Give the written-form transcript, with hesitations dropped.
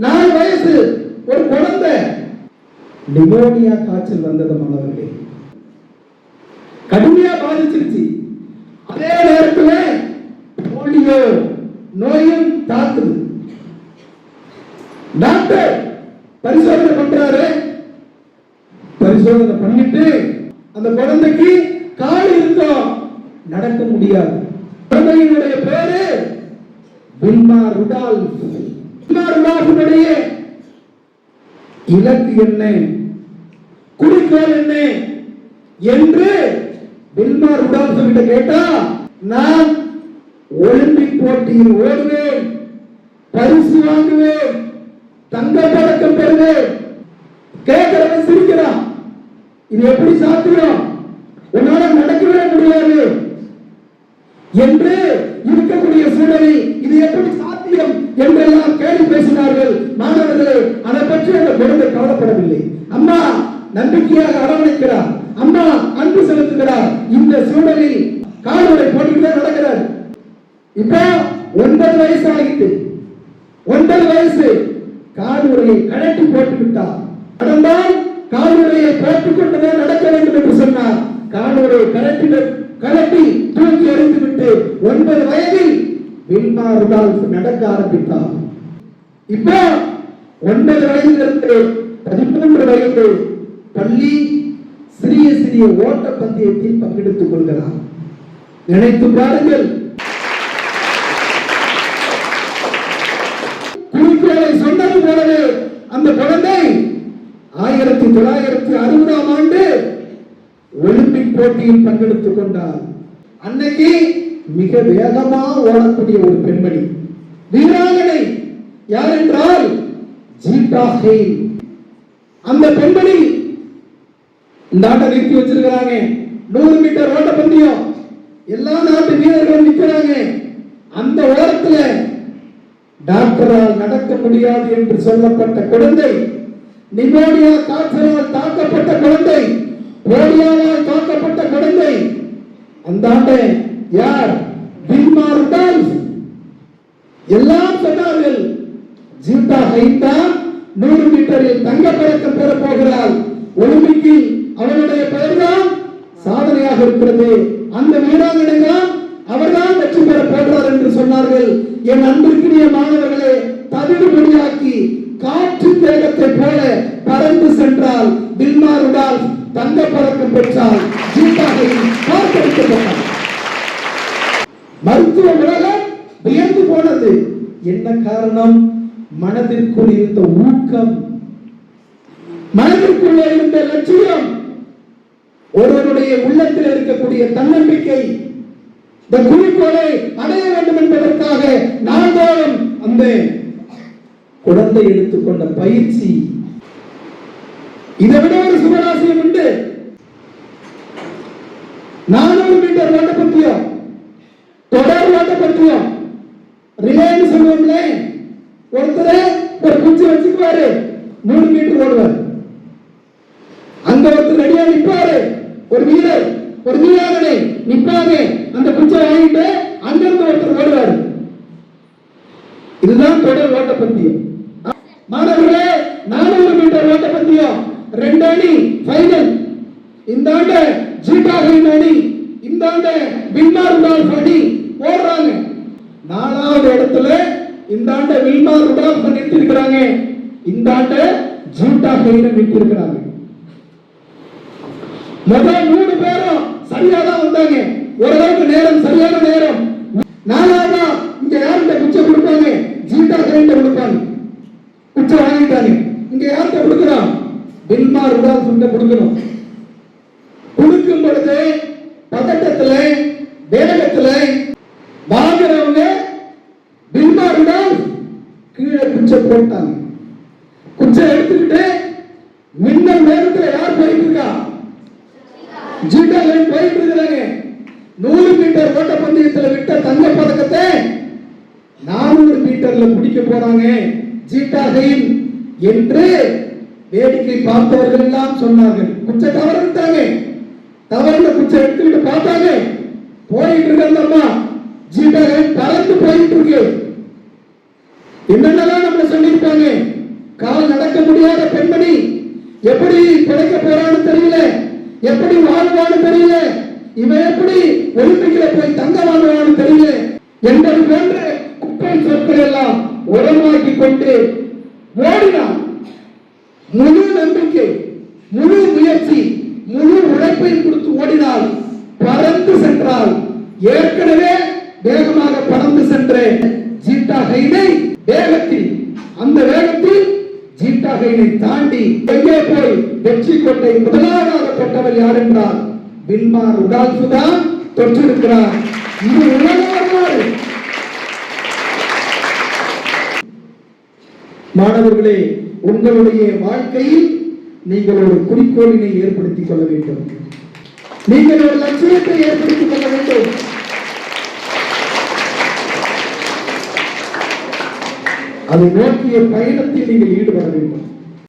4 வயசு ஒரு குழந்தை நிமோனியா காய்ச்சல் வந்தது மாணவர்களே, கடுமையா பாதிச்சிருச்சு. அதே நேரத்தில் போலியோ நோயும் தாக்குது. டாக்டர் பரிசோதனை பண்றாரு. பரிசோதனை பண்ணிட்டு அந்த குழந்தைக்கு கால் இருக்கும், நடக்க முடியாது. குழந்தையினுடைய பேரு வில்மா ருடால்ஃப். வில்மா ருடால்ஃபுடைய இலக்கு என்ன, குறிக்கோள் என்ன என்று வில்மா ருடால்ஃப் கிட்ட கேட்டா, நான் ஒலிம்பிக் போட்டியில் ஓடுவேன், பரிசு வாங்குவேன், தங்க பதக்கம் பெறுவேன். கேட்கிறவன் சிரிக்கிறான். இது எப்படி சாத்தியம், உன்னால நடக்கவே முடியாது என்று இருக்கக்கூடிய சூழலில் இது எப்படி சாத்தியம் என்றெல்லாம் கேள்வி பேசினார்கள் மாணவர்களே. அதை பற்றி அந்த குழந்தை கவலைப்படவில்லை. அம்மா நம்பிக்கையாக அரவணைக்கிறார், அம்மா அன்பு செலுத்துகிறார். இந்த சூழலில் கால்வரை போட்டுக்கிட்டே நடக்கிறார். இப்போ 9 வயசு ஆகிட்டு, 9 வயசு கால்வரையை கழட்டி போட்டு விட்டார். நடந்தால் கால்வரையை போட்டுக் கொண்டுதான் நடக்க வேண்டும் என்று சொன்னார். கால்வரையை கழட்டி தூக்கி எறிந்து விட்டு 9 வயதில் வில்மா ருடால்ஃப் நடக்க ஆரம்பித்தார். இப்போ 9 வயதிலிருந்து 13 வயது பள்ளி சிறிய சிறிய ஓட்ட பந்தயத்தில் பங்கெடுத்துக் கொள்கிறார். நினைத்து பாருங்கள், குறிக்கோளை சொன்னது போலவே அந்த குழந்தை 1960ஆம் ஆண்டு ஒலிம்பிக் போட்டியில் பங்கெடுத்துக் கொண்டார். அன்னைக்கு மிக வேகமா ஓடக்கூடிய ஒரு பெண்மணி வீராங்கனை யார் என்றால் ஜீட்டா ஹெயில். அந்த பெண்மணி இந்த ஆட்டை நிறுத்தி வச்சிருக்கிறாங்க. 100 மீட்டர் ஓட்ட பந்தயம், எல்லா நாட்டு வீரர்களும் நிற்கிறாங்க. அந்த ஓரத்துல டாக்டரால் நடக்க முடியாது என்று சொல்லப்பட்ட குழந்தை, நிமோனியா காய்ச்சலால் தாக்கப்பட்ட குழந்தை, போலியோவால் தாக்கப்பட்ட குழந்தை, அந்த ஆண்டை யார்? Wilma Rudolph. எல்லாம் சொன்னார்கள், ஜீட்டா ஹெயில் தான் 100 மீட்டரில் தங்க பதக்கம் பெற போகிறாள், ஒலிம்பிக்கில் அவருடைய பெயர் தான் சாதனையாக இருக்கிறது, அந்த வீராங்கனை தான் அவர்தான் வெற்றி பெற போகிறார் என்று சொன்னார்கள். என் அன்பிற்குரிய மாணவர்களே, தவிடுபடியாக்கி காற்று வேகத்தை போல பறந்து சென்றால் வில்மா ருடால்ஃப் தங்க பதக்கம் பெற்றால் ஜீட்டா ஹெயில் பார்க்கப்பட்டார். மருத்துவ உலகம் வியந்து போனது. என்ன காரணம்? மனதிற்குள் இருந்த ஊக்கம், மனதிற்குள்ளே இருந்த லட்சியம், ஒருவருடைய உள்ளத்தில் இருக்கக்கூடிய தன்னம்பிக்கை, இந்த குறிக்கோளை அடைய வேண்டும் என்பதற்காக நாள்தோறும் அந்த குழந்தை எடுத்துக்கொண்ட பயிற்சி. இதை விட ஒரு சுபராசியம் உண்டு. 400 மீட்டர் ஓட்ட பந்தயம், தொடர் ஓட்ட பந்தயம், ரிலேன்னு சொல்லுவோம்ல. ஒருத்தர் ஒரு குச்சி வச்சுக்குவாரு, 3 மீட்டர் ஓடுவார். அங்க ஒருத்தர் ரெடியா நிற்பாரு, ஒரு வீரர் ஒரு வீராங்கனை நிற்பாங்க. அந்த குச்சை வாங்கிட்டு அங்கிருந்து ஒருத்தர் ஓடுவாரு. இதுதான் தொடர் ஓட்ட பந்தயம். மாணவர்களே, 400 மீட்டர் ஓட்ட பந்தயம் 2 அணி ஃபைனல். இந்த ஆண்டு ஜீட்டா ஹெயில் அணி, இந்த ஆண்டு வில்மா ருடால்ஃப் அணி ஓடுறாங்க. 4வது இடத்துல இந்த ஆண்டு வில்மா ருடால்ஃப் நிறுத்தி இருக்கிறாங்க, இந்த ஆண்டு ஜீட்டா ஹெயில் நிறுத்தி இருக்கிறாங்க. முதல் 3 பேரும் சரியா தான் வந்தாங்க, ஓரளவுக்கு நேரம் சரியான நேரம். 4ஆவதா இங்க யார்கிட்ட குச்சை கொடுப்பாங்க? ஜீட்டா ஹெயில் கொடுப்பாங்க. குச்சை வாங்கிட்டாங்க. இங்க யார்கிட்ட கொடுக்கிறோம்? வில்மா ருடால்ஃப் கொடுக்கணும். கொடுக்கும் பொழுது பதட்டத்துல வேகத்துல வாங்குறவங்க வில்மா ருடால்ஃப் கீழே குச்சை போட்டாங்க. குச்சை எடுத்துக்கிட்டு மின்னல் நேரத்தில் யார் போயிட்டு இருக்கா? ஜீட்டா ஹெயில் போயிட்டு இருக்கிறாங்க. 100 மீட்டர் ஓட்ட பந்தயத்தில் விட்ட தங்க பதக்கத்தை 400 மீட்டர்ல பிடிக்க போறாங்க ஜீட்டா ஹெயில் என்று வேடிக்கை பார்த்தவர்கள் எல்லாம் சொன்னார்கள். குச்சை தவறிட்டாங்க. தவறுல குச்சை எடுத்துக்கிட்டு பார்த்தாங்க. போயிட்டு இருக்க ஜீட்டா ஹெயில் பறந்து போயிட்டு இருக்கு. என்னென்னலாம் நம்ம சொல்லியிருப்பாங்க. எப்படி பிழைக்க போறான்னு தெரியல, எப்படி வாழ்வான்னு தெரியல, இவன் எப்படி ஒலிம்பிக்ல போய் தங்க வாங்குவான்னு தெரியல என்பது போன்ற குப்பை சொற்கள் எல்லாம் உரமாக்கி கொண்டு ஓடினான். முழு நம்பிக்கை, முழு முயற்சி, முழு உழைப்பை கொடுத்து ஓடினால் பறந்து சென்றால், ஏற்கனவே வேகமாக பறந்து சென்ற ஜீட்டா ஹைனை வேகத்தில், அந்த வேகத்தில் ஜீட்டா ஹைனை தாண்டி எங்கே போய் வெற்றி கோட்டை முதலாவதாக தொட்டவர் யார் என்றால் வில்மா ருடால்ஃப் தான் தொற்றிருக்கிறார். இது உலக வரலாறு. மாணவர்களே, உங்களுடைய வாழ்க்கையில் நீங்கள் ஒரு குறிக்கோளினை ஏற்படுத்திக் கொள்ள வேண்டும். நீங்கள் ஒரு லட்சியத்தை ஏற்படுத்திக் கொள்ள வேண்டும். அதை நோக்கிய பயணத்தில் நீங்கள் ஈடுபட வேண்டும்.